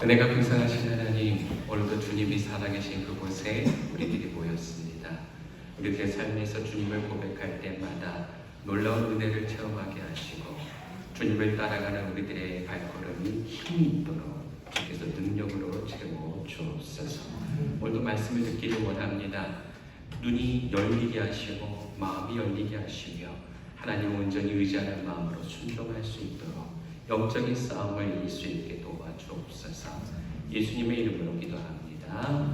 은혜가 풍성하신 하나님, 오늘도 주님이 살아계신 그곳에 우리들이 모였습니다. 우리들의 삶에서 주님을 고백할 때마다 놀라운 은혜를 체험하게 하시고 주님을 따라가는 우리들의 발걸음이 힘이 있도록 주께서 능력으로 채워 주옵소서. 오늘도 말씀을 듣기를 원합니다. 눈이 열리게 하시고 마음이 열리게 하시며 하나님 온전히 의지하는 마음으로 순종할 수 있도록 영적인 싸움을 이길 수 있게 도와주옵소서. 예수님의 이름으로 기도합니다.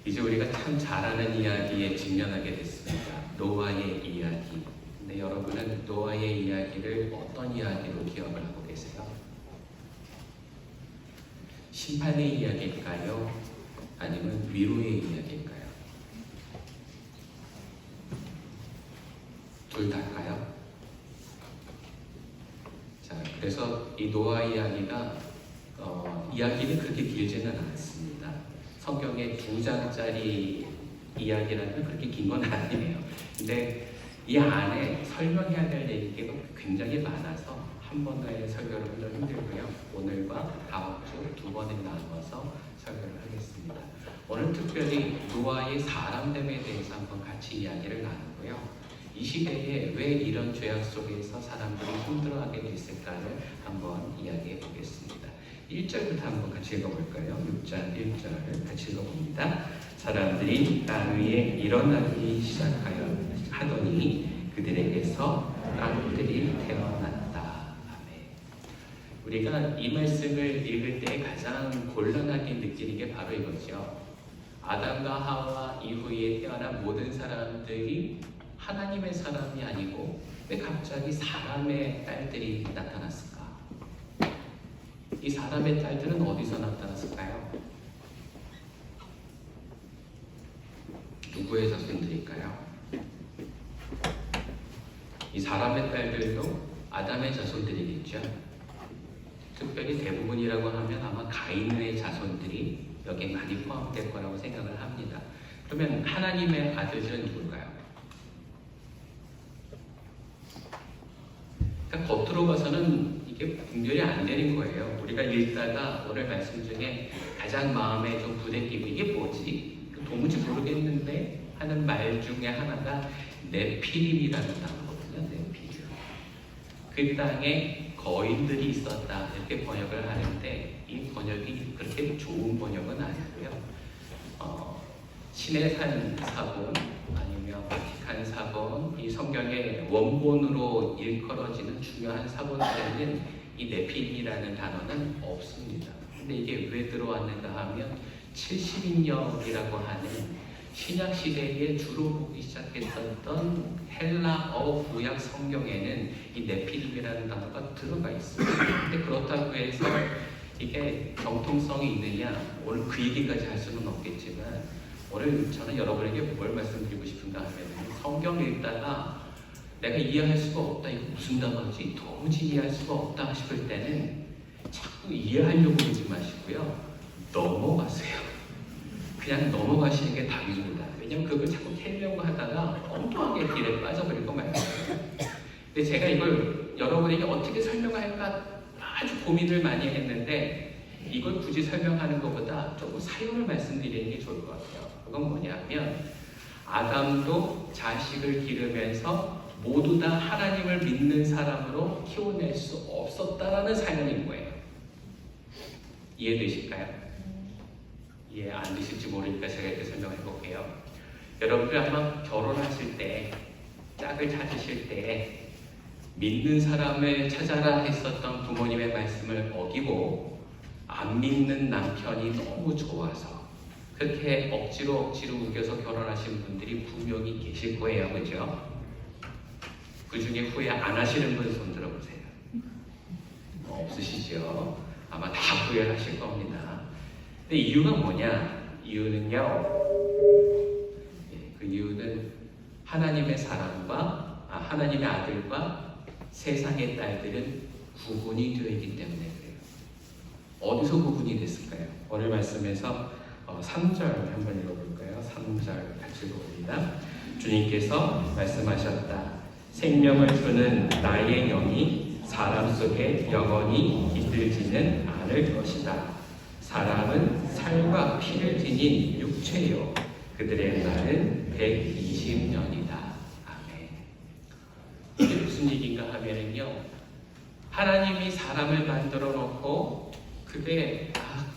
이제 우리가 참 잘 아는 이야기에 직면하게 됐습니다. 노아의 이야기. 근데 여러분은 노아의 이야기를 어떤 이야기로 기억을 하고 계세요? 심판의 이야기일까요? 아니면 위로의 이야기일까요? 둘 다일까요? 자, 그래서 이 노아 이야기가 이야기는 그렇게 길지는 않습니다. 성경에 2장짜리 이야기라면 그렇게 긴 건 아니에요. 근데 이 안에 설명해야 될 얘기가 굉장히 많아서 한 번에 설교를 좀 힘들고요. 오늘과 다음 주 두 번에 나눠서 설교를 하겠습니다. 오늘 특별히 노아의 사람됨에 대해서 한번 같이 이야기를 나누고요. 이 시대에 왜 이런 죄악 속에서 사람들이 힘들어하게 됐을까를 한번 이야기해 보겠습니다. 1절부터 한번 같이 읽어볼까요? 6장 1절을 같이 읽어봅니다. 사람들이 땅 위에 일어나기 시작하더니 그들에게서 땅들이 태어났다. 아멘. 우리가 이 말씀을 읽을 때 가장 곤란하게 느끼는 게 바로 이거죠. 아담과 하와 이후에 태어난 모든 사람들이 하나님의 사람이 아니고 왜 갑자기 사람의 딸들이 나타났을까? 이 사람의 딸들은 어디서 나타났을까요? 누구의 자손들일까요? 이 사람의 딸들도 아담의 자손들이겠죠. 특별히 대부분이라고 하면 아마 가인의 자손들이 여기에 많이 포함될 거라고 생각을 합니다. 그러면 하나님의 아들들은 누굴까요? 겉으로 봐서는 이게 분별이 안 되는 거예요. 우리가 읽다가 오늘 말씀 중에 가장 마음에 좀 부대끼고 이게 뭐지? 도무지 모르겠는데 하는 말 중에 하나가 네피림이라는 단어거든요. 네피림. 그 땅에 거인들이 있었다 이렇게 번역을 하는데 이 번역이 그렇게 좋은 번역은 아니고요. 신의 산 사본 아니면 바티칸 사본, 이 성경의 원본으로 일컬어지는 중요한 사본들에는 이 네피림이라는 단어는 없습니다. 근데 이게 왜 들어왔는가 하면 70인역이라고 하는 신약 시대에 주로 보기 시작했었던 헬라어 구약 성경에는 이 네피림이라는 단어가 들어가 있습니다. 근데 그렇다고 해서 이게 정통성이 있느냐, 오늘 그 얘기까지 할 수는 없겠지만 오늘 저는 여러분에게 뭘 말씀드리고 싶은가 하면 성경 읽다가 내가 이해할 수가 없다, 이거 무슨 단어지? 도무지 이해할 수가 없다 싶을 때는 자꾸 이해하려고 하지 마시고요. 넘어가세요. 그냥 넘어가시는 게 답입니다. 왜냐면 그걸 자꾸 캐려고 하다가 엉뚱하게 길에 빠져버릴 거 말이에요. 근데 제가 이걸 여러분에게 어떻게 설명할까 아주 고민을 많이 했는데 이걸 굳이 설명하는 것보다 조금 사연을 말씀드리는 게 좋을 것 같아요. 그건 뭐냐면 아담도 자식을 기르면서 모두 다 하나님을 믿는 사람으로 키워낼 수 없었다라는 사연인 거예요. 이해되실까요? 이해 안 되실지 모르니까 제가 이렇게 설명해 볼게요. 여러분들 아마 결혼하실 때, 짝을 찾으실 때 믿는 사람을 찾아라 했었던 부모님의 말씀을 어기고 안 믿는 남편이 너무 좋아서 그렇게 억지로 우겨서 결혼하신 분들이 분명히 계실 거예요. 그죠? 그 중에 후회 안 하시는 분 손 들어보세요. 없으시죠? 아마 다 후회하실 겁니다. 근데 이유가 뭐냐? 이유는요, 그 이유는 하나님의 사람과 하나님의 아들과 세상의 딸들은 구분이 되어 있기 때문에 그래요. 어디서 구분이 됐을까요? 오늘 말씀에서 3절 한번 읽어볼까요? 3절 같이 읽어봅니다. 주님께서 말씀하셨다. 생명을 주는 나의 영이 사람 속에 영원히 깃들지는 않을 것이다. 사람은 살과 피를 지닌 육체요 그들의 날은 120년이다. 아멘. 이게 무슨 얘기인가 하면은요, 하나님이 사람을 만들어 놓고 그게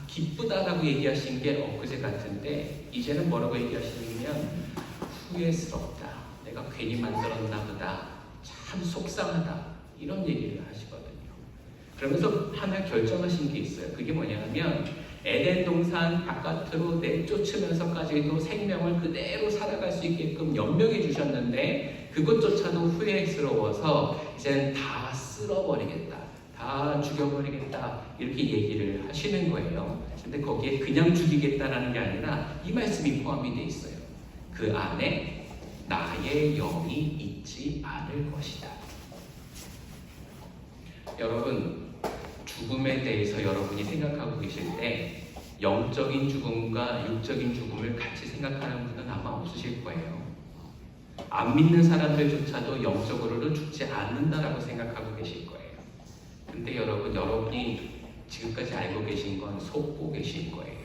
기쁘다라고 얘기하신 게 엊그제 같은데, 이제는 뭐라고 얘기하시냐면 후회스럽다. 내가 괜히 만들었나 보다. 참 속상하다. 이런 얘기를 하시거든요. 그러면서 하나 결정하신 게 있어요. 그게 뭐냐면 에덴 동산 바깥으로 내쫓으면서까지도 생명을 그대로 살아갈 수 있게끔 연명해 주셨는데, 그것조차도 후회스러워서 이제는 다 쓸어버리겠다, 다 죽여버리겠다, 이렇게 얘기를 하시는 거예요. 근데 거기에 그냥 죽이겠다라는 게 아니라 이 말씀이 포함이 돼 있어요. 그 안에 나의 영이 있지 않을 것이다. 여러분, 죽음에 대해서 여러분이 생각하고 계실 때 영적인 죽음과 육적인 죽음을 같이 생각하는 분은 아마 없으실 거예요. 안 믿는 사람들조차도 영적으로는 죽지 않는다라고 생각하고 계실 거예요. 근데 여러분이 지금까지 알고 계신 건 속고 계신 거예요.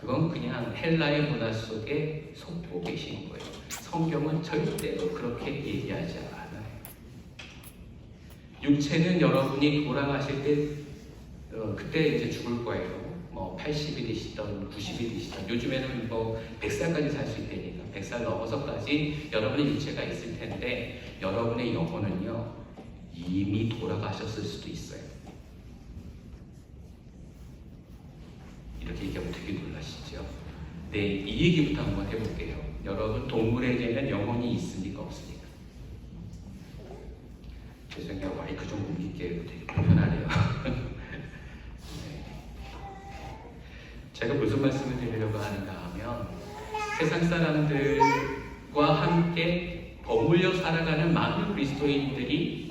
그건 그냥 헬라의 문화 속에 속고 계신 거예요. 성경은 절대로 그렇게 얘기하지 않아요. 육체는 여러분이 돌아가실 때 그때 이제 죽을 거예요. 뭐 80이 되시던 90이 되시던, 요즘에는 뭐 100살까지 살 수 있다니까 100살 넘어서까지 여러분의 육체가 있을 텐데, 여러분의 영혼은요 이미 돌아가셨을 수도 있어요. 이렇게 얘기하면 되게 놀라시죠? 네, 이 얘기부터 한번 해볼게요. 여러분, 동물에게는 영혼이 있습니까, 없습니까? 죄송해요. 마이크 좀 옮길게요. 되게 불편하네요. 네. 제가 무슨 말씀을 드리려고 하는가 하면, 세상 사람들과 함께 버물려 살아가는 많은 그리스도인들이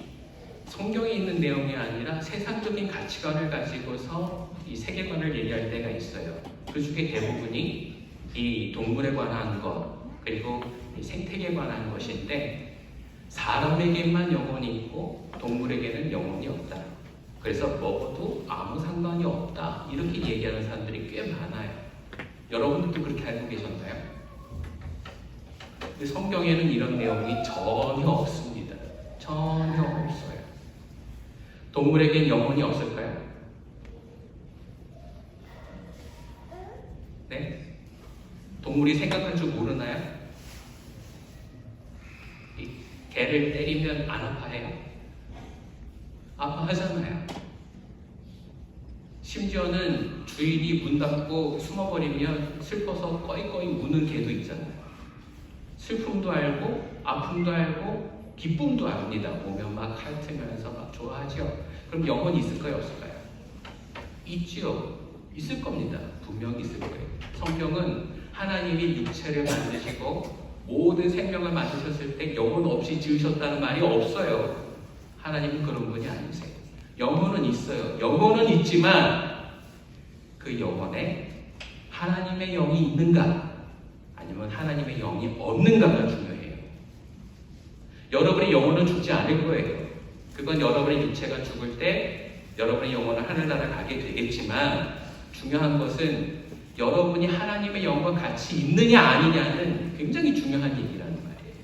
성경에 있는 내용이 아니라 세상적인 가치관을 가지고서 이 세계관을 얘기할 때가 있어요. 그 중에 대부분이 이 동물에 관한 것, 그리고 이 생태계에 관한 것인데, 사람에게만 영혼이 있고 동물에게는 영혼이 없다. 그래서 먹어도 아무 상관이 없다. 이렇게 얘기하는 사람들이 꽤 많아요. 여러분들도 그렇게 알고 계셨나요? 근데 성경에는 이런 내용이 전혀 없습니다. 전혀 없어요. 동물에겐 영혼이 없을까요? 네? 동물이 생각할 줄 모르나요? 개를 때리면 안 아파해요? 아파하잖아요. 심지어는 주인이 문 닫고 숨어버리면 슬퍼서 꺼이꺼이 우는 개도 있잖아요. 슬픔도 알고 아픔도 알고 기쁨도 압니다. 오면 막 핥으면서 막 좋아하죠. 그럼 영혼이 있을까요, 없을까요? 있지요. 있을 겁니다. 분명히 있을 거예요. 성경은 하나님이 육체를 만드시고 모든 생명을 만드셨을 때 영혼 없이 지으셨다는 말이 없어요. 하나님은 그런 분이 아니세요. 영혼은 있어요. 영혼은 있지만 그 영혼에 하나님의 영이 있는가 아니면 하나님의 영이 없는가가 중요해요. 여러분의 영혼은 죽지 않을 거예요. 그건 여러분의 육체가 죽을 때 여러분의 영혼은 하늘나라 가게 되겠지만, 중요한 것은 여러분이 하나님의 영과 같이 있느냐 아니냐는 굉장히 중요한 얘기라는 말이에요.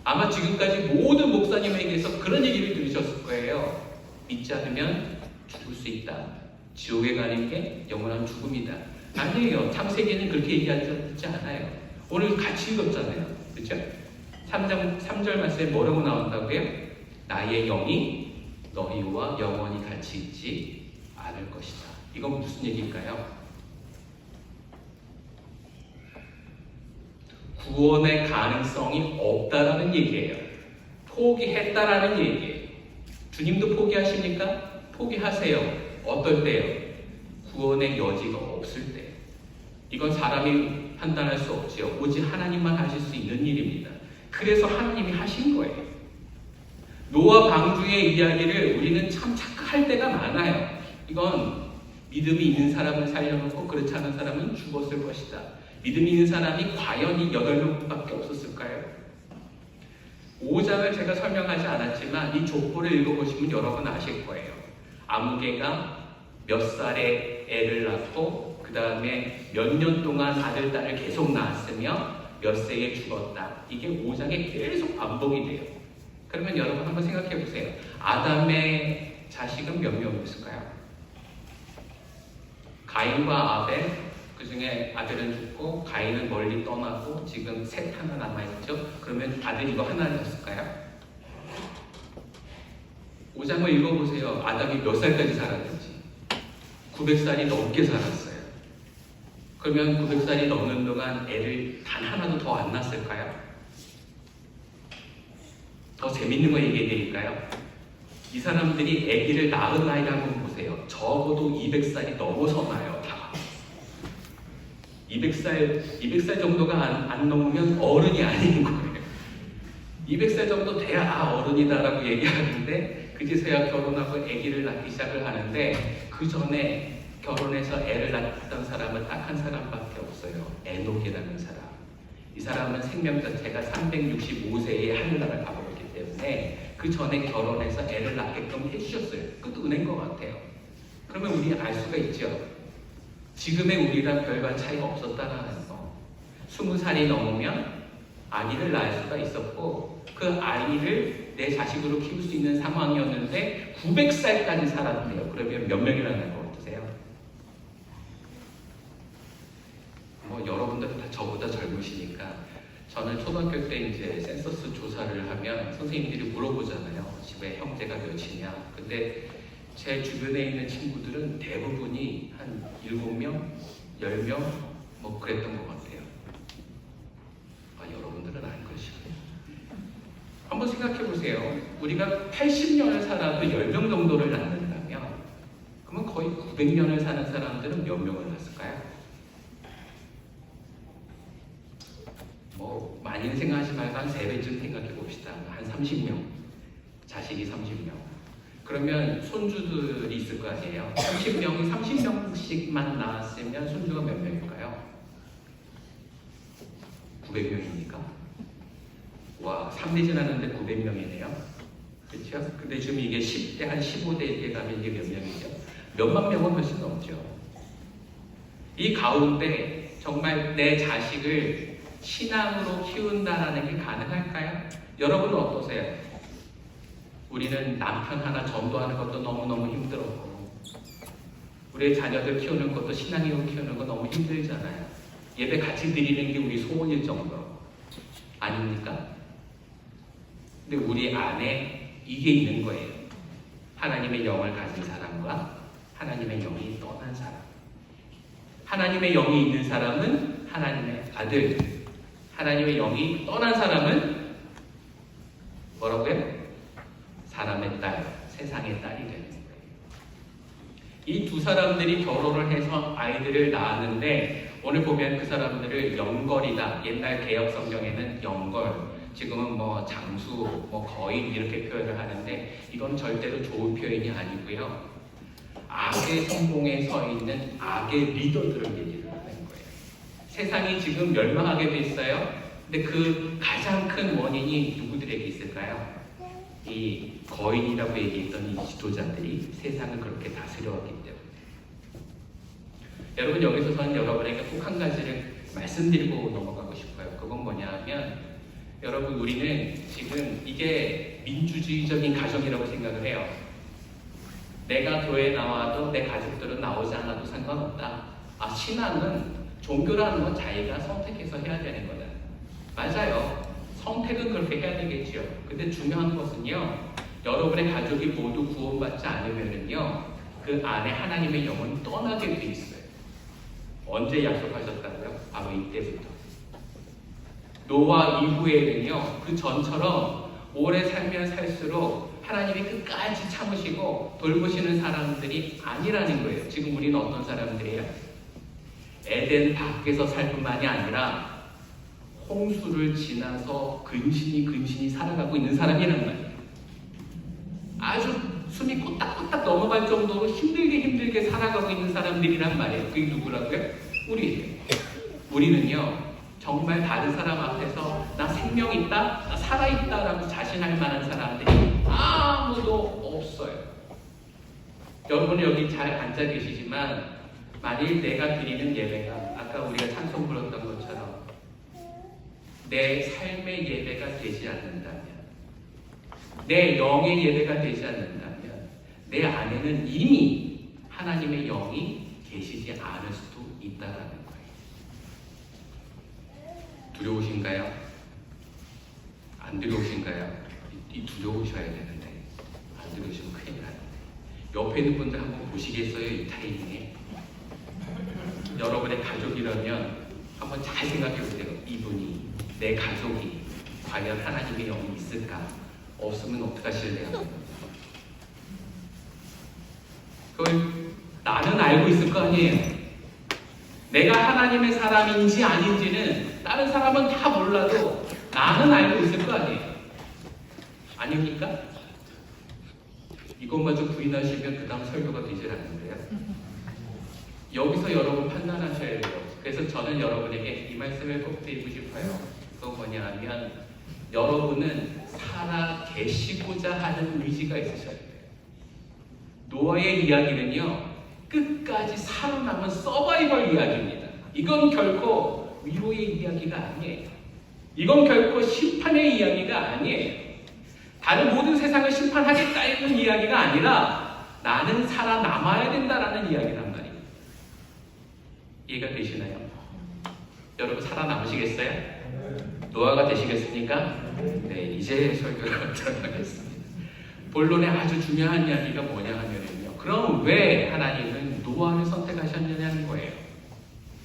아마 지금까지 모든 목사님에게서 그런 얘기를 들으셨을 거예요. 믿지 않으면 죽을 수 있다. 지옥에 가는 게 영원한 죽음이다. 아니에요. 창세기는 그렇게 얘기하지 않아요. 오늘 같이 읽었잖아요. 그렇죠? 3절 말씀에 뭐라고 나온다고요? 나의 영이 너희와 영원히 같이 있지 않을 것이다. 이건 무슨 얘기일까요? 구원의 가능성이 없다라는 얘기예요. 포기했다라는 얘기예요. 주님도 포기하십니까? 포기하세요. 어떨 때요? 구원의 여지가 없을 때. 이건 사람이 판단할 수 없지요. 오직 하나님만 하실 수 있는 일입니다. 그래서 하나님이 하신 거예요. 노아 방주의 이야기를 우리는 참 착각할 때가 많아요. 이건 믿음이 있는 사람을 살려놓고 그렇지 않은 사람은 죽었을 것이다. 믿음이 있는 사람이 과연 이 8명밖에 없었을까요? 5장을 제가 설명하지 않았지만 이 족보를 읽어보시면 여러분 아실 거예요. 아무개가 몇 살에 애를 낳고 그 다음에 몇 년 동안 아들, 딸을 계속 낳았으며 몇 세에 죽었다. 이게 5장에 계속 반복이 돼요. 그러면 여러분 한번 생각해 보세요. 아담의 자식은 몇 명이었을까요? 가인과 아벨, 그 중에 아벨은 죽고 가인은 멀리 떠나고 지금 셋 하나 남아있죠? 그러면 아들 이거 하나였을까요? 5장을 읽어보세요. 아담이 몇 살까지 살았는지. 900살이 넘게 살았어요. 그러면 900살이 넘는 동안 애를 단 하나도 더 안 낳았을까요? 더 재밌는 거 얘기해 드릴까요? 이 사람들이 아기를 낳은 나이를 한번 보세요. 적어도 200살이 넘어서 나요. 다. 200살 정도가 안 넘으면 어른이 아닌 거예요. 200살 정도 돼야 어른이다라고 얘기하는데 그제서야 결혼하고 아기를 낳기 시작을 하는데 그 전에 결혼해서 애를 낳았던 사람은 딱 한 사람밖에 없어요. 에녹이라는 사람. 이 사람은 생명 자체가 365세에 하늘나라를 가버렸기 때문에 그 전에 결혼해서 애를 낳게끔 해주셨어요. 그것도 은혜인 것 같아요. 그러면 우리 알 수가 있죠. 지금의 우리랑 별반 차이가 없었다라는 거. 20살이 넘으면 아기를 낳을 수가 있었고 그 아이를 내 자식으로 키울 수 있는 상황이었는데 900살까지 살았대요. 그러면 몇 명이나 날 것 같으세요? 여러분들은 다 저보다 젊으시니까 저는 초등학교 때 이제 센서스 조사를 하면 선생님들이 물어보잖아요. 집에 형제가 몇이냐. 근데 제 주변에 있는 친구들은 대부분이 한 7명, 10명 뭐 그랬던 것 같아요. 여러분들은 안 그러시고요. 한번 생각해 보세요. 우리가 80년을 살아도 10명 정도를 낳는다면 그러면 거의 900년을 사는 사람들은 몇 명을 낳았을까요? 많이는 생각하지 말고 한 3배쯤 생각해 봅시다. 한 30명. 자식이 30명. 그러면 손주들이 있을 거 아니에요. 30명이 30명씩만 낳았으면 손주가 몇 명일까요? 900명입니까? 와, 3대 지났는데 900명이네요. 그렇죠? 근데 지금 이게 10대, 한 15대에 가면 이게 몇 명이죠? 몇만 명은 훨씬 넘죠. 이 가운데 정말 내 자식을 신앙으로 키운다라는 게 가능할까요? 여러분은 어떠세요? 우리는 남편 하나 전도하는 것도 너무너무 힘들었고 우리의 자녀들 키우는 것도 신앙으로 키우는 거 너무 힘들잖아요. 예배 같이 드리는 게 우리 소원일 정도 아닙니까? 근데 우리 안에 이게 있는 거예요. 하나님의 영을 가진 사람과 하나님의 영이 떠난 사람. 하나님의 영이 있는 사람은 하나님의 아들, 하나님의 영이 떠난 사람은 뭐라고요? 사람의 딸, 세상의 딸이 되는 거예요. 이 두 사람들이 결혼을 해서 아이들을 낳았는데 오늘 보면 그 사람들을 영걸이다. 옛날 개혁 성경에는 영걸, 지금은 뭐 장수, 뭐 거인 이렇게 표현을 하는데 이건 절대로 좋은 표현이 아니고요. 악의 성공에 서 있는 악의 리더들을 얘기를 하는 거예요. 세상이 지금 멸망하게 돼 있어요. 근데 그 가장 큰 원인이 누구들에게 있을까요? 이 거인이라고 얘기했던 이 지도자들이 세상을 그렇게 다스려왔기 때문에. 여러분 여기서 저는 여러분에게 꼭 한 가지를 말씀드리고 넘어가고 싶어요. 그건 뭐냐 하면 여러분 우리는 지금 이게 민주주의적인 가정이라고 생각을 해요. 내가 교회에 나와도 내 가족들은 나오지 않아도 상관없다. 신앙은 종교라는 건 자기가 선택해서 해야 되는 거다. 맞아요. 선택은 그렇게 해야 되겠죠. 근데 중요한 것은요. 여러분의 가족이 모두 구원받지 않으면은요. 그 안에 하나님의 영은 떠나게 돼 있어요. 언제 약속하셨다고요? 바로 이때부터. 노아 이후에는요. 그 전처럼 오래 살면 살수록 하나님이 끝까지 참으시고 돌보시는 사람들이 아니라는 거예요. 지금 우리는 어떤 사람들이에요? 에덴 밖에서 살 뿐만이 아니라 홍수를 지나서 근신이 살아가고 있는 사람이란 말이에요. 아주 숨이 꼬딱꼬딱 넘어갈 정도로 힘들게 살아가고 있는 사람들이란 말이에요. 그게 누구라고요? 우리예요. 우리는요. 정말 다른 사람 앞에서 나 생명 있다, 나 살아있다 라고 자신할 만한 사람들이 아무도 없어요. 여러분은 여기 잘 앉아 계시지만 만일 내가 드리는 예배가 아까 우리가 찬송 불렀던 것처럼 내 삶의 예배가 되지 않는다면, 내 영의 예배가 되지 않는다면 내 안에는 이미 하나님의 영이 계시지 않을 수도 있다라는 거예요. 두려우신가요? 안 두려우신가요? 이 두려우셔야 되는데 안 두려우시면 큰일 나요. 옆에 있는 분들 한번 보시겠어요? 이 타이밍에 여러분의 가족이라면 한번 잘 생각해 보세요. 이분이, 내 가족이 과연 하나님의 영이 있을까? 없으면 어떡하실래요? 그걸 나는 알고 있을 거 아니에요. 내가 하나님의 사람인지 아닌지는 다른 사람은 다 몰라도 나는 알고 있을 거 아니에요. 아닙니까? 이것마저 부인하시면 그 다음 설교가 되질 않는데요. 여기서 여러분 판단하셔야 돼요. 그래서 저는 여러분에게 이 말씀을 꼭 드리고 싶어요. 그건 뭐냐 하면 여러분은 살아 계시고자 하는 의지가 있으셔야 돼요. 노아의 이야기는요, 끝까지 살아남은 서바이벌 이야기입니다. 이건 결코 위로의 이야기가 아니에요. 이건 결코 심판의 이야기가 아니에요. 다른 모든 세상을 심판하겠다는 이야기가 아니라 나는 살아남아야 된다라는 이야기란 말이에요. 이해가 되시나요? 여러분 살아남으시겠어요? 노아가 되시겠습니까? 네, 이제 설교를 들어가겠습니다. 본론의 아주 중요한 이야기가 뭐냐 하면요, 그럼 왜 하나님은 노아를 선택하셨느냐는 거예요.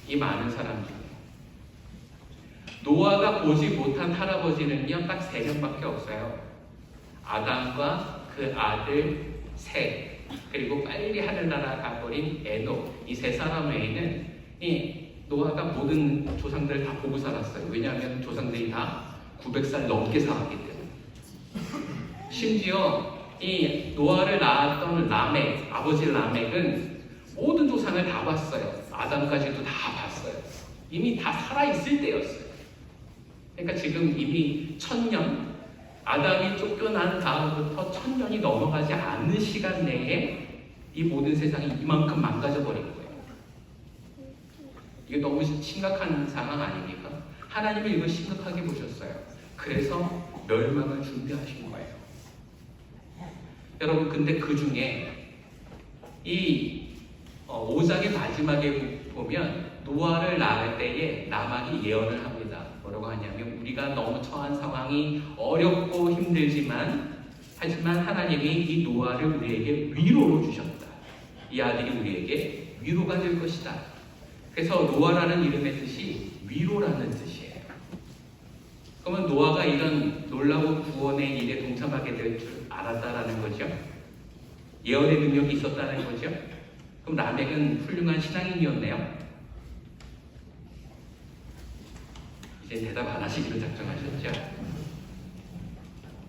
이 많은 사람 중에 노아가 보지 못한 할아버지는요 딱 3명밖에 없어요. 아담과 그 아들 셋, 그리고 빨리 하늘나라 가버린 에녹, 이 3사람 외에는 이 노아가 모든 조상들을 다 보고 살았어요. 왜냐하면 조상들이 다 900살 넘게 살았기 때문에. 심지어 이 노아를 낳았던 라멕, 아버지 라멕은 모든 조상을 다 봤어요. 아담까지도 다 봤어요. 이미 다 살아있을 때였어요. 그러니까 지금 이미 1000년, 아담이 쫓겨난 다음부터 1000년이 넘어가지 않는 시간 내에 이 모든 세상이 이만큼 망가져 버린 거예요. 이게 너무 심각한 상황 아닙니까? 하나님은 이걸 심각하게 보셨어요. 그래서 멸망을 준비하신 거예요. 여러분, 근데 그 중에 이 5장의 마지막에 보면 노아를 낳을 때에 나만이 예언을 합니다. 뭐라고 하냐면 우리가 너무 처한 상황이 어렵고 힘들지만 하지만 하나님이 이 노아를 우리에게 위로로 주셨다. 이 아들이 우리에게 위로가 될 것이다. 그래서 노아라는 이름의 뜻이 위로라는 뜻이에요. 그러면 노아가 이런 놀라운 구원의 일에 동참하게 될 줄 알았다라는 거죠. 예언의 능력이 있었다는 거죠. 그럼 라멕은 훌륭한 신앙인이었네요. 이제 대답 안 하시기로 작정하셨죠?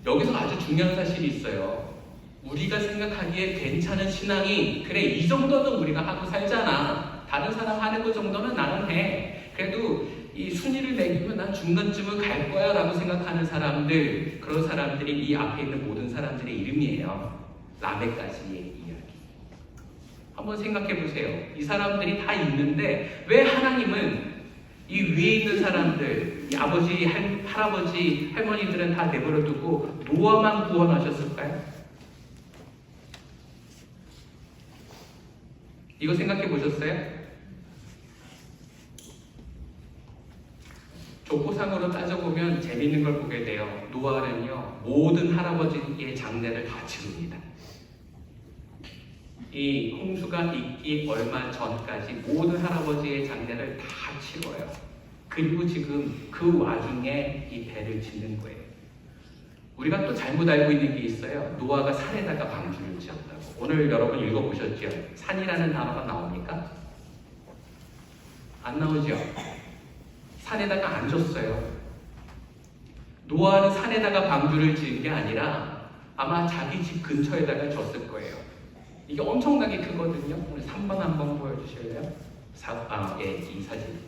여기서 아주 중요한 사실이 있어요. 우리가 생각하기에 괜찮은 신앙이, 그래 이 정도는 우리가 하고 살잖아, 다른 사람 하는 것 정도는 나는 해, 그래도 이 순위를 매기면 난 중간쯤은 갈 거야 라고 생각하는 사람들, 그런 사람들이 이 앞에 있는 모든 사람들의 이름이에요. 라멕까지의 이야기. 한번 생각해 보세요. 이 사람들이 다 있는데 왜 하나님은 이 위에 있는 사람들, 이 아버지, 할아버지, 할머니들은 다 내버려 두고 노아만 구원하셨을까요? 이거 생각해 보셨어요? 족보상으로 따져보면 재밌는 걸 보게 돼요. 노아는요, 모든 할아버지의 장례를 다 치릅니다. 이 홍수가 있기 얼마 전까지 모든 할아버지의 장례를 다 치러요. 그리고 지금 그 와중에 이 배를 짓는 거예요. 우리가 또 잘못 알고 있는 게 있어요. 노아가 산에다가 방주를 지었다고. 오늘 여러분 읽어보셨죠? 산이라는 단어가 나옵니까? 안 나오죠? 산에다가 안 줬어요. 노아는 산에다가 방주를 지은 게 아니라 아마 자기 집 근처에다가 줬을 거예요. 이게 엄청나게 크거든요. 우리 3번 한번 보여주실래요? 이 사진.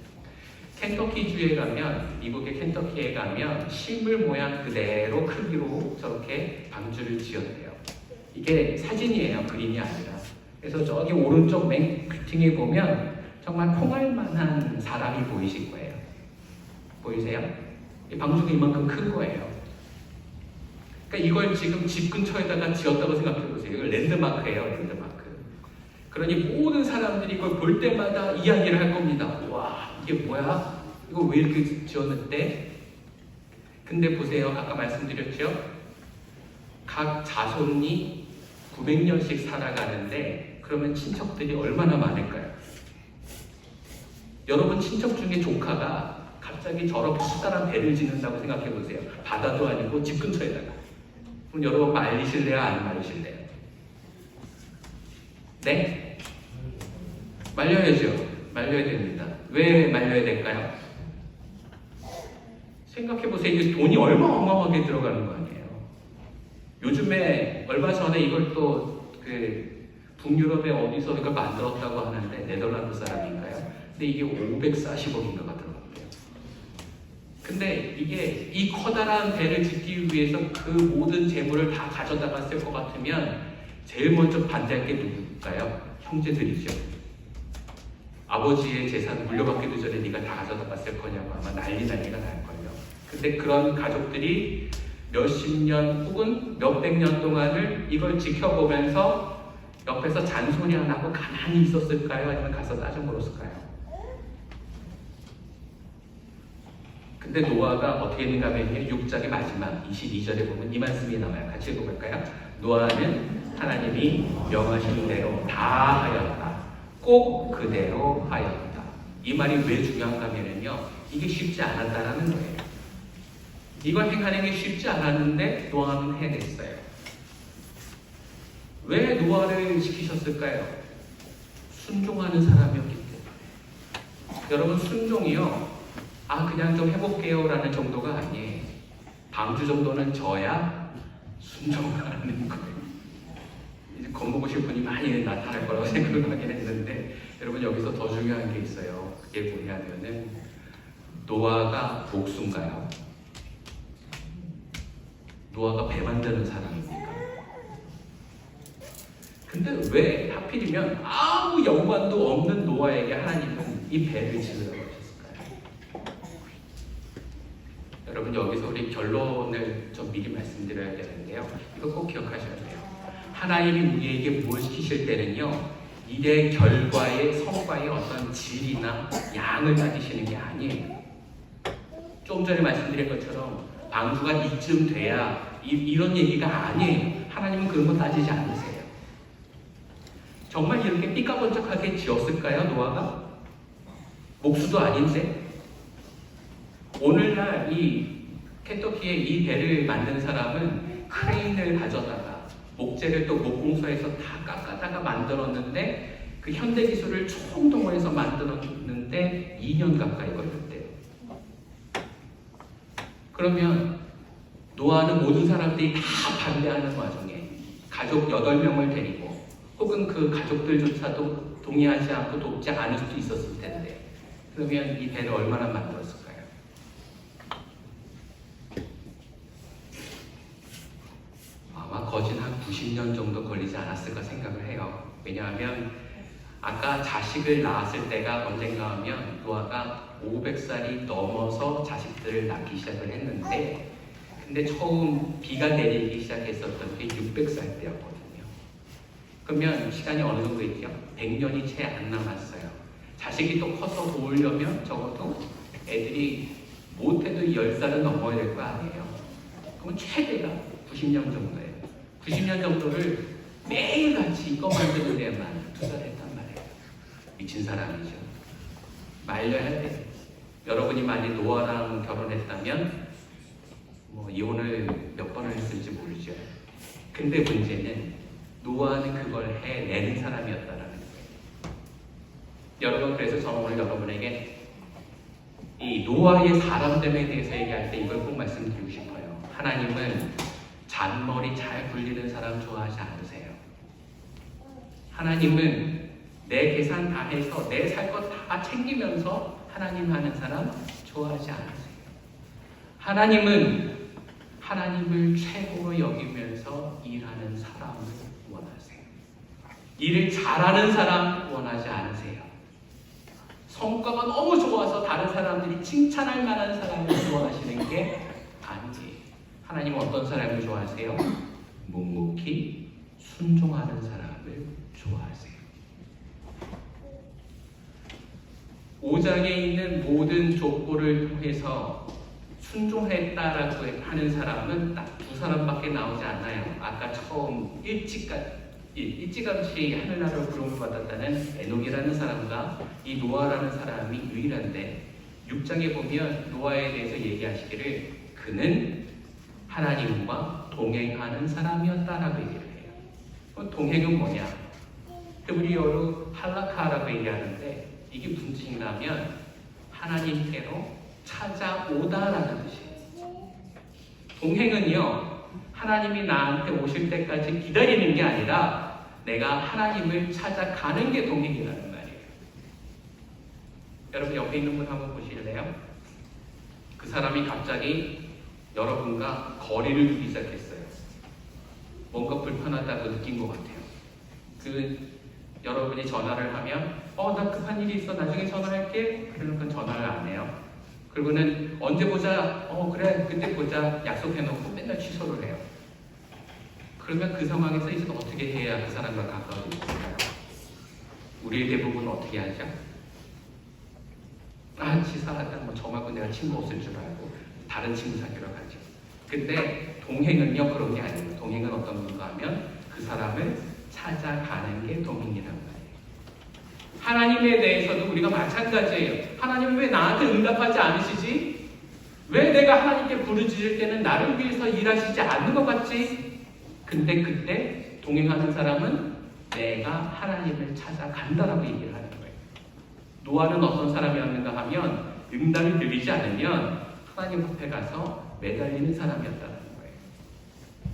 켄터키주에 가면, 미국의 켄터키에 가면 식물 모양 그대로 크기로 저렇게 방주를 지었대요. 이게 사진이에요, 그림이 아니라. 그래서 저기 오른쪽 맨 끝에 보면 정말 콩알만한 사람이 보이실 거예요. 보이세요? 이 방주가 이만큼 큰 거예요. 그러니까 이걸 지금 집 근처에다가 지었다고 생각해 보세요. 이거 랜드마크예요, 랜드마크. 그러니 모든 사람들이 이걸 볼 때마다 이야기를 할 겁니다. 와, 이게 뭐야? 이거 왜 이렇게 지었는데? 근데 보세요. 아까 말씀드렸죠? 각 자손이 900년씩 살아가는데 그러면 친척들이 얼마나 많을까요? 여러분 친척 중에 조카가 갑자기 저렇게 커다란 배를 짓는다고 생각해 보세요. 바다도 아니고 집 근처에다가. 그럼 여러분 말리실래요? 안 말리실래요? 네? 말려야죠. 말려야 됩니다. 왜 말려야 될까요? 생각해보세요. 이게 돈이 어마어마하게 들어가는 거 아니에요. 요즘에 얼마 전에 이걸 또 북유럽에 어디서 이걸 만들었다고 하는데 네덜란드 사람인가요? 근데 이게 540억인가가 들어갔대요. 근데 이게 이 커다란 배를 짓기 위해서 그 모든 재물을 다 가져다가 쓸 것 같으면 제일 먼저 반대할 게 누굴까요? 형제들이죠. 아버지의 재산 물려받기도 전에 네가 다 가져다가 쓸 거냐고 아마 난리가 날걸요. 근데 그런 가족들이 몇십 년 혹은 몇백 년 동안을 이걸 지켜보면서 옆에서 잔소리 안 하고 가만히 있었을까요? 아니면 가서 따져 물었을까요? 근데 노아가 어떻게 했는가 하면 6장의 마지막 22절에 보면 이 말씀이 나와요. 같이 읽어볼까요? 노아는 하나님이 명하신 대로 다 하였다. 꼭 그대로 하였다. 이 말이 왜 중요한가 하면요, 이게 쉽지 않았다라는 거예요. 이걸 행하는 게 쉽지 않았는데 노아는 해냈어요. 왜 노아를 시키셨을까요? 순종하는 사람이었기 때문에. 여러분 순종이요, 그냥 좀 해볼게요 라는 정도가 아니에요. 방주 정도는 져야 순종을 하는 거예요. 이제 겁먹으실 분이 많이 나타날 거라고 생각을 하긴 했는데, 여러분 여기서 더 중요한 게 있어요. 그게 뭐냐면은 노아가 목수인가요? 노아가 배 만드는 사람입니까? 근데 왜 하필이면 아무 연관도 없는 노아에게 하나님은 이 배를 지으라고 하셨을까요? 여러분 여기서 우리 결론을 좀 미리 말씀드려야 되는데요. 이거 꼭 기억하셔야 돼요. 하나님이 우리에게 뭘 시키실 때는요, 일의 결과의 성과의 어떤 질이나 양을 따지시는 게 아니에요. 좀 전에 말씀드린 것처럼 방주가 이쯤 돼야 이런 얘기가 아니에요. 하나님은 그런 거 따지지 않으세요. 정말 이렇게 삐까번쩍하게 지었을까요, 노아가? 목수도 아닌데? 오늘날 이 켄터키의 이 배를 만든 사람은 크레인을 가져다가 목재를 또 목공소에서 다 깎아다가 만들었는데 그 현대 기술을 총동원해서 만들었는데 2년 가까이 걸렸대요. 그러면 노아는 모든 사람들이 다 반대하는 와중에 가족 8명을 데리고 혹은 그 가족들조차도 동의하지 않고 돕지 않을 수도 있었을 텐데, 그러면 이 배를 얼마나 만들었을까요? 아마 거진 한 90년 정도 걸리지 않았을까 생각을 해요. 왜냐하면 아까 자식을 낳았을 때가 언젠가 하면 노아가 500살이 넘어서 자식들을 낳기 시작을 했는데, 근데 처음 비가 내리기 시작했었던 게 600살 때였거든요. 그러면 시간이 어느 정도 있죠? 100년이 채 안 남았어요. 자식이 또 커서 도우려면 적어도 애들이 못해도 10살은 넘어야 될 거 아니에요. 그러면 최대가 90년 정도예요. 90년 정도를 매일같이 이거 만드는 데만 투자를 했단 말이에요. 미친 사람이죠. 말려야 돼. 여러분이 만약 노아랑 결혼했다면 이혼을 몇 번을 했을지 모르죠. 근데 문제는 노아는 그걸 해내는 사람이었다는 거예요. 여러분, 그래서 저는 오늘 여러분에게 이 노아의 사람됨에 대해서 얘기할 때 이걸 꼭 말씀드리고 싶어요. 하나님은 잔머리 잘 굴리는 사람 좋아하지 않으세요. 하나님은 내 계산 다 해서 내 살 것 다 챙기면서 하나님 하는 사람 좋아하지 않으세요? 하나님은 하나님을 최고로 여기면서 일하는 사람을 원하세요. 일을 잘하는 사람 원하지 않으세요. 성과가 너무 좋아서 다른 사람들이 칭찬할 만한 사람을 좋아하시는 게 아니지. 하나님은 어떤 사람을 좋아하세요? 묵묵히 순종하는 사람을 좋아하세요. 5장에 있는 모든 족보를 통해서 순종했다라고 하는 사람은 딱 두 사람밖에 나오지 않아요. 아까 처음 일찌감치 하늘나라로 부름을 받았다는 에녹이라는 사람과 이 노아라는 사람이 유일한데 6장에 보면 노아에 대해서 얘기하시기를 그는 하나님과 동행하는 사람이었다라고 얘기를 해요. 그럼 동행은 뭐냐? 히브리어로 할라카라고 얘기하는데 이게 무슨 뜻이냐면 하나님께로 찾아오다라는 뜻이에요. 동행은요, 하나님이 나한테 오실 때까지 기다리는 게 아니라 내가 하나님을 찾아가는 게 동행이라는 말이에요. 여러분 옆에 있는 분 한번 보실래요? 그 사람이 갑자기 여러분과 거리를 두기 시작했어요. 뭔가 불편하다고 느낀 것 같아요. 여러분이 전화를 하면 나 급한 일이 있어 나중에 전화할게. 그러니까 전화를 안 해요. 그리고는 언제 보자. 그래 그때 보자. 약속해놓고 맨날 취소를 해요. 그러면 그 상황에서 이제 어떻게 해야 그 사람과 가까워질까요? 우리의 대부분 어떻게 하죠? 치사하다. 저하고 내가 친구 없을 줄 알고 다른 친구 사귀러 가죠. 근데 동행은요 그런 게 아니에요. 동행은 어떤 건가 하면 그 사람을 찾아가는 게 동행이란 말이에요. 하나님에 대해서도 우리가 마찬가지예요. 하나님은 왜 나한테 응답하지 않으시지? 왜 내가 하나님께 부르짖을 때는 나를 위해서 일하시지 않는 것 같지? 근데 그때 동행하는 사람은 내가 하나님을 찾아간다라고 얘기를 하는 거예요. 노아는 어떤 사람이었는가 하면 응답이 들리지 않으면 하나님 앞에 가서 매달리는 사람이었다는 거예요.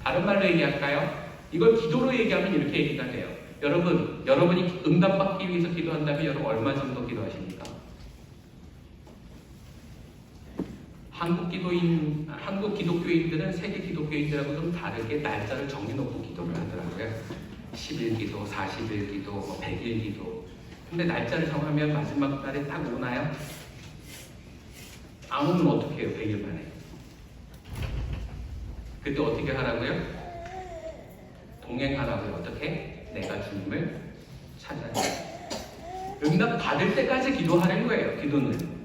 다른 말로 얘기할까요? 이걸 기도로 얘기하면 이렇게 얘기가 돼요. 여러분이 응답받기 위해서 기도한다면 여러분 얼마 정도 기도하십니까? 한국 기독교인들은 세계 기독교인들하고 좀 다르게 날짜를 정해놓고 기도를 하더라고요. 10일 기도, 40일 기도, 100일 기도. 근데 날짜를 정하면 마지막 날에 딱 오나요? 안 오면 어떻게 해요? 100일 만에. 그때 어떻게 하라고요? 동행하라고요. 어떻게? 내가 주님을 찾아야 응답 받을 때까지 기도하는 거예요.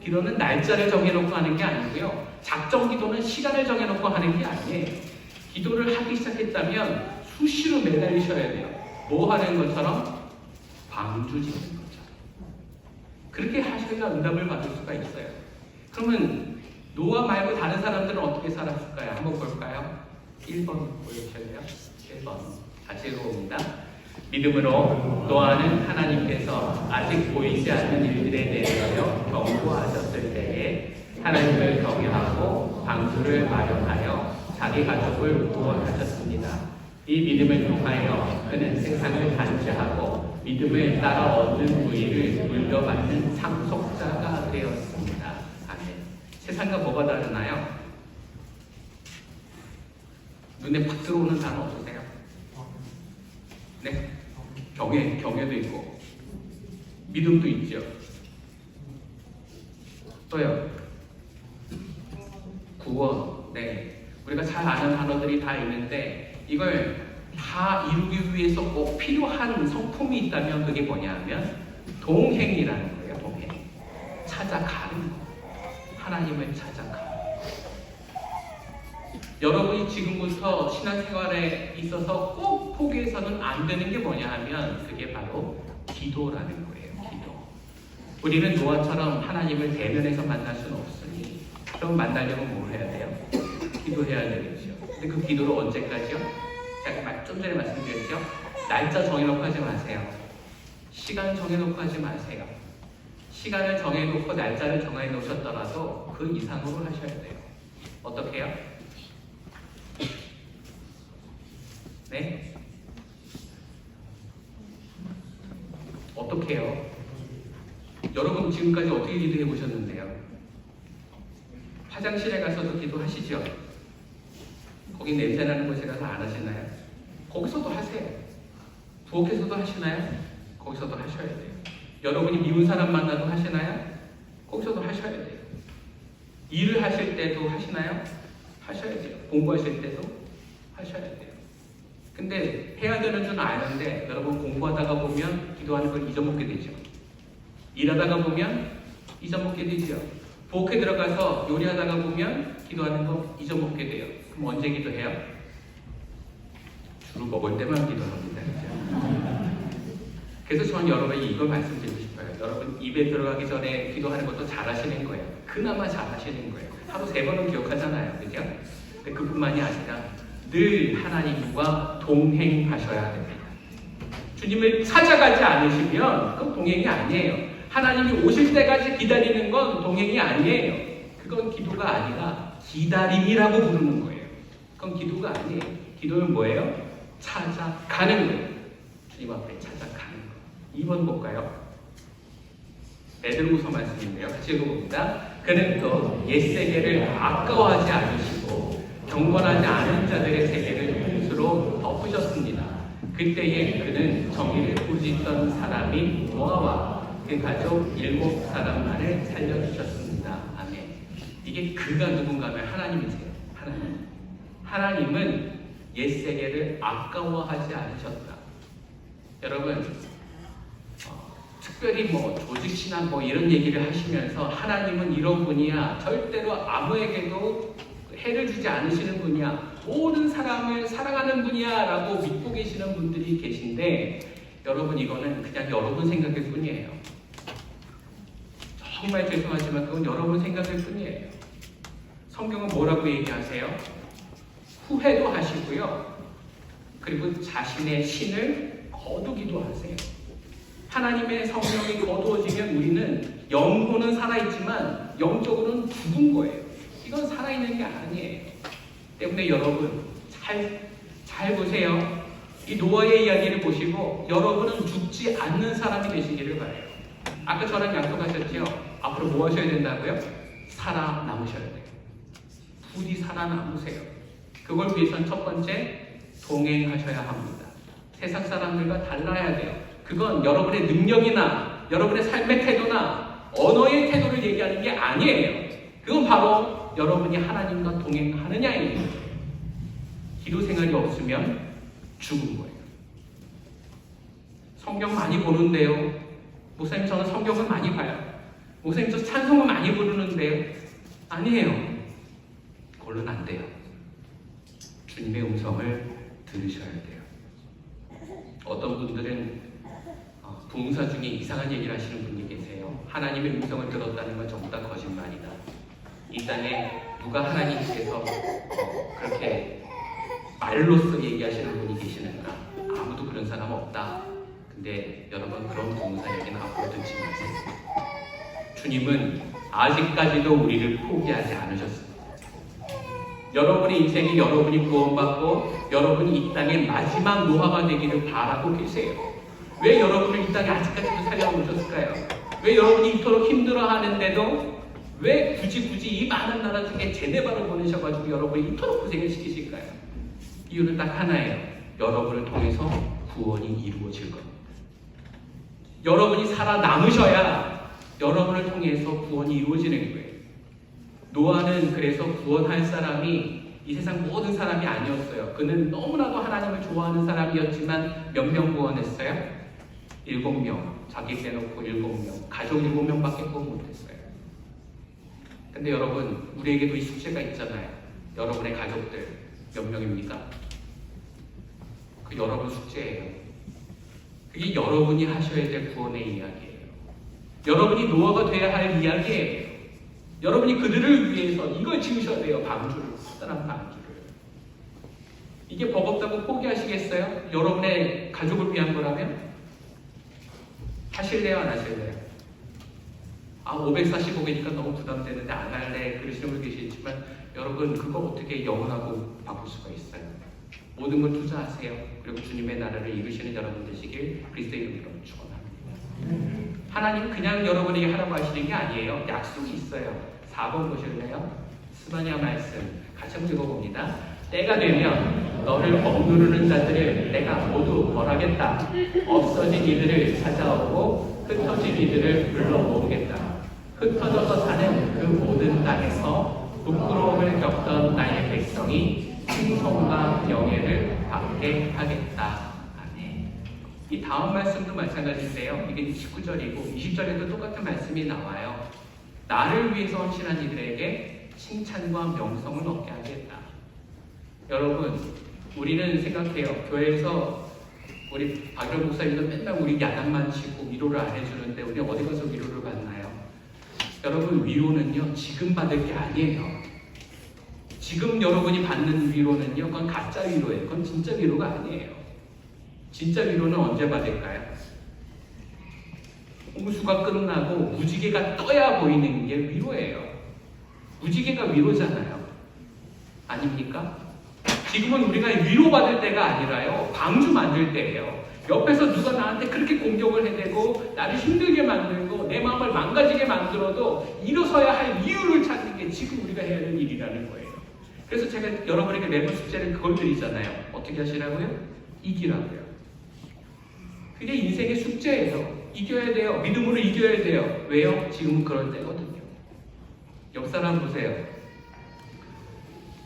기도는 날짜를 정해놓고 하는 게 아니고요. 작정 기도는 시간을 정해놓고 하는 게 아니에요. 기도를 하기 시작했다면 수시로 매달리셔야 돼요. 뭐 하는 것처럼? 방주 짓는 것처럼. 그렇게 하셔야 응답을 받을 수가 있어요. 그러면 노아 말고 다른 사람들은 어떻게 살았을까요? 한번 볼까요? 1번 보여주실래요? 1번 같이 읽어봅니다. 믿음으로 노아는 하나님께서 아직 보이지 않는 일들에 대하여 경고하셨을 때에 하나님을 경외하고 방주를 마련하여 자기 가족을 구원하셨습니다. 이 믿음을 통하여 그는 세상을 단죄하고 믿음을 따라 얻는 부의를 물려받는 상속자가 되었습니다. 아멘. 세상과 뭐가 다르나요? 눈에 팍 들어오는 단어 없으세요? 네? 경외도 있고 믿음도 있죠. 또요? 구원. 네. 우리가 잘 아는 단어들이 다 있는데 이걸 다 이루기 위해서 꼭 필요한 성품이 있다면 그게 뭐냐 하면 동행이라는 거예요. 동행. 찾아가는 거. 하나님을 찾아가는 거. 여러분이 지금부터 신앙생활에 있어서 꼭 포기해서는 안 되는 게 뭐냐 하면 그게 바로 기도라는 거예요. 기도. 우리는 노아처럼 하나님을 대면해서 만날 수는 없으니 그럼 만나려면 뭘 해야 돼요? 기도해야 되겠죠. 근데 그 기도를 언제까지요? 제가 좀 전에 말씀드렸죠? 날짜 정해놓고 하지 마세요. 시간 정해놓고 하지 마세요. 시간을 정해놓고 날짜를 정해놓으셨더라도 그 이상으로 하셔야 돼요. 어떻게 해요? 네? 어떻게 해요? 여러분 지금까지 어떻게 기도해 보셨는데요? 화장실에 가서도 기도하시죠? 거기 냄새나는 곳에 가서 안 하시나요? 거기서도 하세요. 부엌에서도 하시나요? 거기서도 하셔야 돼요. 여러분이 미운 사람 만나도 하시나요? 거기서도 하셔야 돼요. 일을 하실 때도 하시나요? 하셔야 돼요. 공부하실 때도 하셔야 돼요. 근데 해야 되는 줄 아는데 여러분 공부하다가 보면 기도하는 걸 잊어먹게 되죠. 일하다가 보면 잊어먹게 되죠. 부엌에 들어가서 요리하다가 보면 기도하는 거 잊어먹게 돼요. 그럼 언제 기도해요? 주로 먹을 때만 기도합니다. 그래서 저는 여러분이 이걸 말씀드리고 싶어요. 여러분 입에 들어가기 전에 기도하는 것도 잘하시는 거예요. 그나마 잘하시는 거예요. 하루 3번은 기억하잖아요. 그죠? 근데 그뿐만이 아니라 늘 하나님과 동행하셔야 됩니다. 주님을 찾아가지 않으시면 그건 동행이 아니에요. 하나님이 오실 때까지 기다리는 건 동행이 아니에요. 그건 기도가 아니라 기다림이라고 부르는 거예요. 그건 기도가 아니에요. 기도는 뭐예요? 찾아가는 거예요. 주님 앞에 찾아가는 거예요. 2번 볼까요? 베드로후서 말씀인데요. 같이 읽어봅니다. 그는 또 옛세계를 아까워하지 않으시고 경건하지 않은 자들의 세계를 홍수로 덮으셨습니다. 그때에 그는 정의를 꾸짖던 사람인 노아와 그 가족 7사람만을 살려주셨습니다. 아멘. 이게 그가 누군가 하면 하나님이세요. 하나님. 하나님은 옛세계를 아까워하지 않으셨다. 여러분 특별히 조직신앙 이런 얘기를 하시면서 하나님은 이런 분이야. 절대로 아무에게도 해를 주지 않으시는 분이야. 모든 사람을 사랑하는 분이야 라고 믿고 계시는 분들이 계신데 여러분 이거는 그냥 여러분 생각일 뿐이에요. 정말 죄송하지만 그건 여러분 생각일 뿐이에요. 성경은 뭐라고 얘기하세요? 후회도 하시고요. 그리고 자신의 신을 거두기도 하세요. 하나님의 성령이 거두어지면 우리는 영혼은 살아있지만 영적으로는 죽은 거예요. 이건 살아있는 게 아니에요. 때문에 여러분 잘 보세요. 이 노아의 이야기를 보시고 여러분은 죽지 않는 사람이 되시기를 바라요. 아까 저랑 약속하셨죠? 앞으로 뭐 하셔야 된다고요? 살아남으셔야 돼요. 부디 살아남으세요. 그걸 위해선 첫 번째 동행하셔야 합니다. 세상 사람들과 달라야 돼요. 그건 여러분의 능력이나 여러분의 삶의 태도나 언어의 태도를 얘기하는 게 아니에요. 그건 바로 여러분이 하나님과 동행하느냐예요. 기도 생활이 없으면 죽은 거예요. 성경 많이 보는데요. 목사님 저는 성경을 많이 봐요. 목사님 저 찬송을 많이 부르는데요. 아니에요. 그걸로는 안 돼요. 주님의 음성을 들으셔야 돼요. 어떤 분들은 부흥사 중에 이상한 얘기를 하시는 분이 계세요. 하나님의 음성을 들었다는 건 전부 다 거짓말이다. 이 땅에 누가 하나님께서 그렇게 말로써 얘기하시는 분이 계시는가? 아무도 그런 사람 없다. 근데 여러분 그런 부흥사 얘기는 앞으로 듣지 마세요. 주님은 아직까지도 우리를 포기하지 않으셨습니다. 여러분의 인생이 여러분이 구원받고 여러분이 이 땅의 마지막 노아가 되기를 바라고 계세요. 왜 여러분을 이 땅에 아직까지도 살려오셨을까요? 왜 여러분이 이토록 힘들어하는데도 왜 굳이 이 많은 나라 중에 제네바로 보내셔가지고 여러분이 이토록 고생을 시키실까요? 이유는 딱 하나예요. 여러분을 통해서 구원이 이루어질 겁니다. 여러분이 살아남으셔야 여러분을 통해서 구원이 이루어지는 거예요. 노아는 그래서 구원할 사람이 이 세상 모든 사람이 아니었어요. 그는 너무나도 하나님을 좋아하는 사람이었지만 몇 명 구원했어요? 7명. 자기 빼놓고 7명. 가족 7명밖에 구원 못했어요. 근데 여러분 우리에게도 이 숙제가 있잖아요. 여러분의 가족들 몇 명입니까? 그 여러분 숙제예요. 그게 여러분이 하셔야 될 구원의 이야기예요. 여러분이 노아가 돼야 할 이야기예요. 여러분이 그들을 위해서 이걸 지으셔야 돼요. 방주를, 커다란 방주를. 이게 버겁다고 포기하시겠어요? 여러분의 가족을 위한 거라면? 하실래요? 안 하실래요? 545개니까 너무 부담되는데 안 할래 그러시는 분 계시지만 여러분 그거 어떻게 영원하고 바꿀 수가 있어요? 모든 걸 투자하세요. 그리고 주님의 나라를 이루시는 여러분 되시길 그리스도의 이름으로 축원합니다. 하나님 그냥 여러분에게 하라고 하시는 게 아니에요. 약속이 있어요. 4번 보실래요? 스바냐 말씀 같이 한번 읽어봅니다. 때가 되면 너를 억누르는 자들을 내가 모두 벌하겠다. 없어진 이들을 찾아오고 흩어진 이들을 불러 모으겠다. 흩어져서 사는 그 모든 땅에서 부끄러움을 겪던 나의 백성이 칭송과 명예를 받게 하겠다. 아멘. 이 다음 말씀도 마찬가지인데요. 이게 19절이고 20절에도 똑같은 말씀이 나와요. 나를 위해서 헌신한 이들에게 칭찬과 명성을 얻게 하겠다. 여러분, 우리는 생각해요. 교회에서 우리 박일호 목사님도 맨날 우리 야단만 치고 위로를 안 해주는데 우리 어디 가서 위로를 받나요? 여러분, 위로는요 지금 받을 게 아니에요. 지금 여러분이 받는 위로는요 그건 가짜 위로예요. 그건 진짜 위로가 아니에요. 진짜 위로는 언제 받을까요? 홍수가 끝나고 무지개가 떠야 보이는 게 위로예요. 무지개가 위로잖아요. 아닙니까? 지금은 우리가 위로받을 때가 아니라요 방주 만들 때예요. 옆에서 누가 나한테 그렇게 공격을 해대고 나를 힘들게 만들고 내 마음을 망가지게 만들어도 일어서야 할 이유를 찾는 게 지금 우리가 해야 할 일이라는 거예요. 그래서 제가 여러분에게 매번 숙제를 그걸 드리잖아요. 어떻게 하시라고요? 이기라고요. 그게 인생의 숙제예요. 이겨야 돼요. 믿음으로 이겨야 돼요. 왜요? 지금은 그럴 때거든요. 옆 사람 보세요.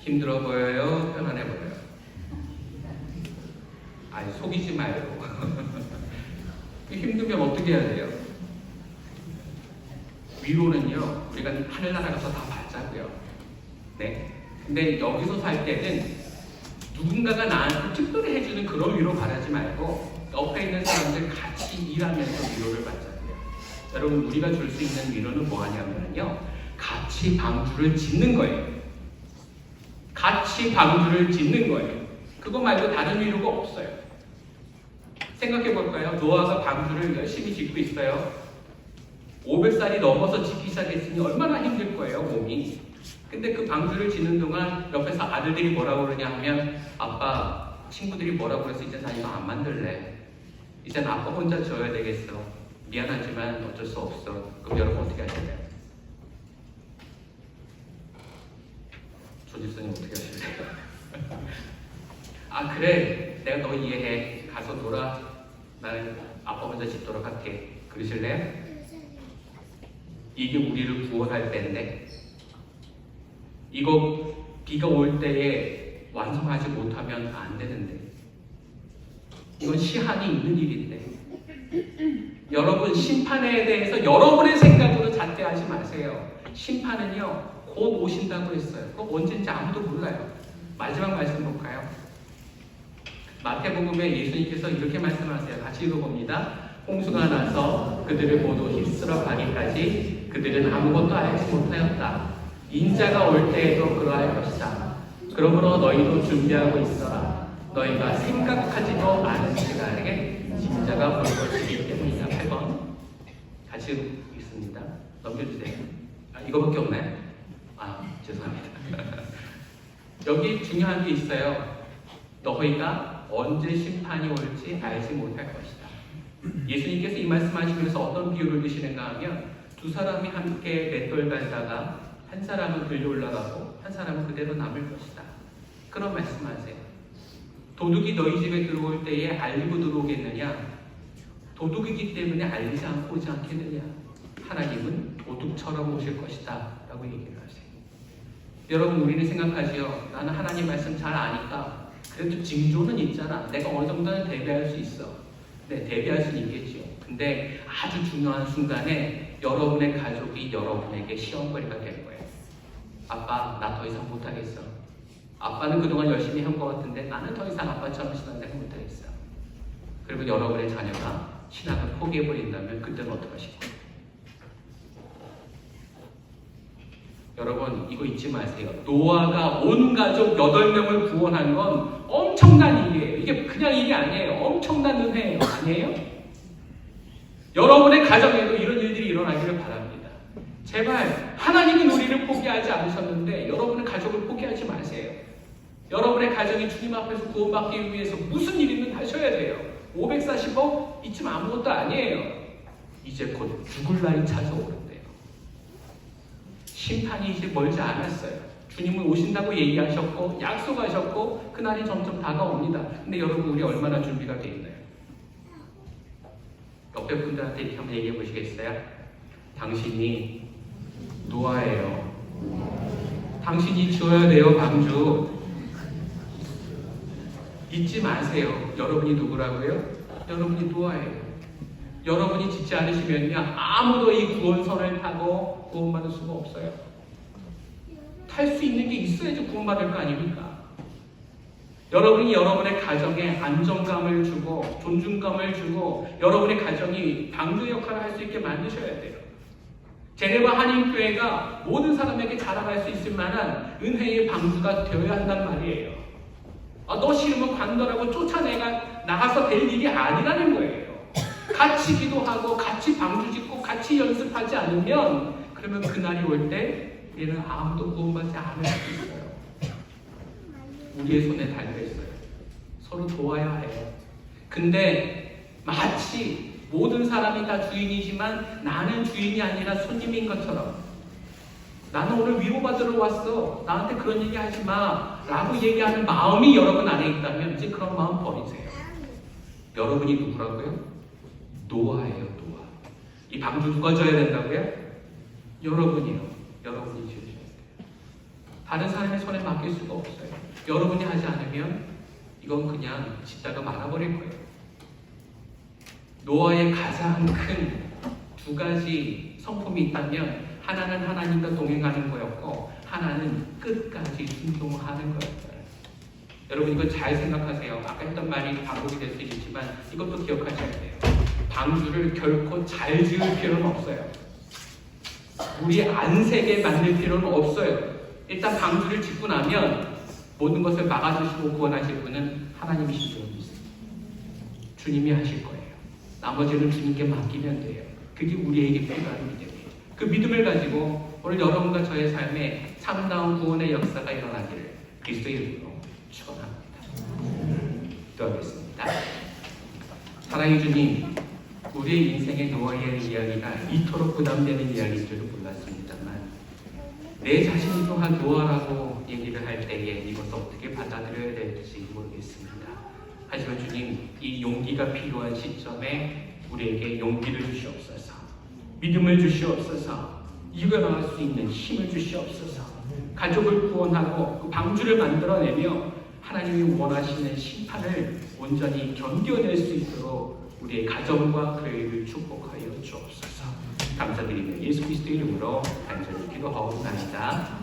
힘들어 보여요? 편안해 보여요? 아니, 속이지 말고. 힘들면 어떻게 해야 돼요? 위로는요, 우리가 하늘나라 가서 다 받자고요. 네. 근데 여기서 살 때는 누군가가 나한테 특별히 해주는 그런 위로 바라지 말고 옆에 있는 사람들 같이 일하면서 위로를 받자고요. 여러분, 우리가 줄 수 있는 위로는 뭐 하냐면요, 같이 방주를 짓는 거예요. 같이 방주를 짓는 거예요. 그거 말고 다른 위로가 없어요. 생각해 볼까요? 노아가 방주를 열심히 짓고 있어요. 500살이 넘어서 짓기 시작했으니 얼마나 힘들 거예요, 몸이. 근데 그 방주를 짓는 동안 옆에서 아들들이 뭐라고 그러냐 하면, 아빠, 친구들이 뭐라고 그래서 이제 나 이거 안 만들래. 이젠 아빠 혼자 져야 되겠어. 미안하지만 어쩔 수 없어. 그럼 여러분 어떻게 하실래요? 조집사님 어떻게 하실래요? 아, 그래, 내가 너 이해해. 가서 놀아. 나는 아빠 혼자 짓도록 할게. 그러실래요? 이게 우리를 구원할 때인데, 이거 비가 올 때에 완성하지 못하면 안 되는데, 이건 시한이 있는 일인데, 여러분, 심판에 대해서 여러분의 생각으로 잣대하지 마세요. 심판은요 곧 오신다고 했어요. 그거 언제인지 아무도 몰라요. 마지막 말씀 볼까요? 마태복음에 예수님께서 이렇게 말씀하세요. 같이 읽어봅니다. 홍수가 나서 그들을 모두 휩쓸어 가기까지 그들은 아무것도 알지 못하였다. 인자가 올 때에도 그러할 것이다. 그러므로 너희도 준비하고 있어라. 너희가 생각하지도 않은 시간에 진짜가 올 것이기 때문이다. 8번 같이 읽습니다. 넘겨주세요. 아, 이거밖에 없나요? 아, 죄송합니다. 여기 중요한 게 있어요. 너희가 언제 심판이 올지 알지 못할 것이다. 예수님께서 이 말씀하시면서 어떤 비유를 드시는가 하면, 두 사람이 함께 맷돌 갈다가 한 사람은 들려 올라가고 한 사람은 그대로 남을 것이다. 그런 말씀하세요. 도둑이 너희 집에 들어올 때에 알리고 들어오겠느냐? 도둑이기 때문에 알리지 않고 오지 않겠느냐? 하나님은 도둑처럼 오실 것이다 라고 얘기를 하세요. 여러분, 우리는 생각하지요. 나는 하나님 말씀 잘 아니까 그래도 징조는 있잖아. 내가 어느 정도는 대비할 수 있어. 네, 대비할 수는 있겠지요. 근데 아주 중요한 순간에 여러분의 가족이 여러분에게 시험거리가 될 거예요. 아빠, 나 더 이상 못하겠어. 아빠는 그동안 열심히 한 것 같은데 나는 더 이상 아빠처럼 신앙생활 못하겠어. 그리고 여러분의 자녀가 신앙을 포기해버린다면 그때는 어떡하실 거예요? 여러분, 이거 잊지 마세요. 노아가 온 가족 8명을 구원한 건 엄청난 일이에요. 이게 그냥 일이 아니에요. 엄청난 은혜예요. 아니에요? 여러분의 가정에도 이런 일들이 일어나기를 바랍니다. 제발, 하나님은 우리를 포기하지 않으셨는데 여러분의 가족을 포기하지 마세요. 여러분의 가정이 주님 앞에서 구원받기 위해서 무슨 일이든 하셔야 돼요. 540억? 이쯤 아무것도 아니에요. 이제 곧 죽을 날이 찾아오는데요. 심판이 이제 멀지 않았어요. 주님은 오신다고 얘기하셨고 약속하셨고 그날이 점점 다가옵니다. 근데 여러분, 우리 얼마나 준비가 되어 있나요? 옆에 분들한테 이렇게 한번 얘기해 보시겠어요? 당신이 노아예요. 당신이 지어야 돼요, 방주. 잊지 마세요. 여러분이 누구라고요? 여러분이 노아예요. 여러분이 짓지 않으시면요, 아무도 이 구원선을 타고 구원받을 수가 없어요. 탈 수 있는 게 있어야지 구원받을 거 아닙니까? 여러분이 여러분의 가정에 안정감을 주고 존중감을 주고 여러분의 가정이 방주 역할을 할 수 있게 만드셔야 돼요. 제네바 한인교회가 모든 사람에게 자랑할 수 있을 만한 은혜의 방주가 되어야 한단 말이에요. 너 싫으면 관둬라고 쫓아내가 나가서 될 일이 아니라는 거예요. 같이 기도하고 같이 방주 짓고 같이 연습하지 않으면 그러면 그날이 올 때 얘는 아무도 구원받지 않을 수 있어요. 우리의 손에 달려있어요. 서로 도와야 해요. 근데 마치 모든 사람이 다 주인이지만 나는 주인이 아니라 손님인 것처럼, 나는 오늘 위로받으러 왔어, 나한테 그런 얘기 하지 마 라고 얘기하는 마음이 여러분 안에 있다면 이제 그런 마음 버리세요. 여러분이 누구라고요? 노아예요. 노아. 이 방주 누가 져야 된다고요? 여러분이요. 여러분이 지으셔야 돼요. 다른 사람의 손에 맡길 수가 없어요. 여러분이 하지 않으면 이건 그냥 짓다가 말아버릴 거예요. 노아의 가장 큰 두 가지 성품이 있다면 하나는 하나님과 동행하는 거였고 하나는 끝까지 순종하는 거였어요. 여러분 이거 잘 생각하세요. 아까 했던 말이 반복이 될 수 있지만 이것도 기억하셔야 돼요. 방주를 결코 잘 지을 필요는 없어요. 우리 안색에 만들 필요는 없어요. 일단 방주를 짓고 나면 모든 것을 막아주시고 구원하실 분은 하나님이신 줄 믿습니다. 주님이 하실 거예요. 나머지는 주님께 맡기면 돼요. 그게 우리에게 필요한 믿음이에요. 그 믿음을 가지고 오늘 여러분과 저의 삶에 참다운 구원의 역사가 일어나기를 그리스도의 이름으로 축원합니다. 기도하겠습니다. 사랑의 주님, 우리의 인생의 노아의 이야기가 이토록 부담되는 이야기인 줄은 몰랐습니다만 내 자신이 또한 노아라고 얘기를 할 때에 이것을 어떻게 받아들여야 될지 모르겠습니다. 하지만 주님, 이 용기가 필요한 시점에 우리에게 용기를 주시옵소서, 믿음을 주시옵소서, 이겨나갈 수 있는 힘을 주시옵소서, 가족을 구원하고 그 방주를 만들어내며 하나님이 원하시는 심판을 온전히 견뎌낼 수 있도록 우리의 가정과 교회를 축복하여 주옵소서. 감사드리며 예수 그리스도의 이름으로 간절히 기도하옵나이다.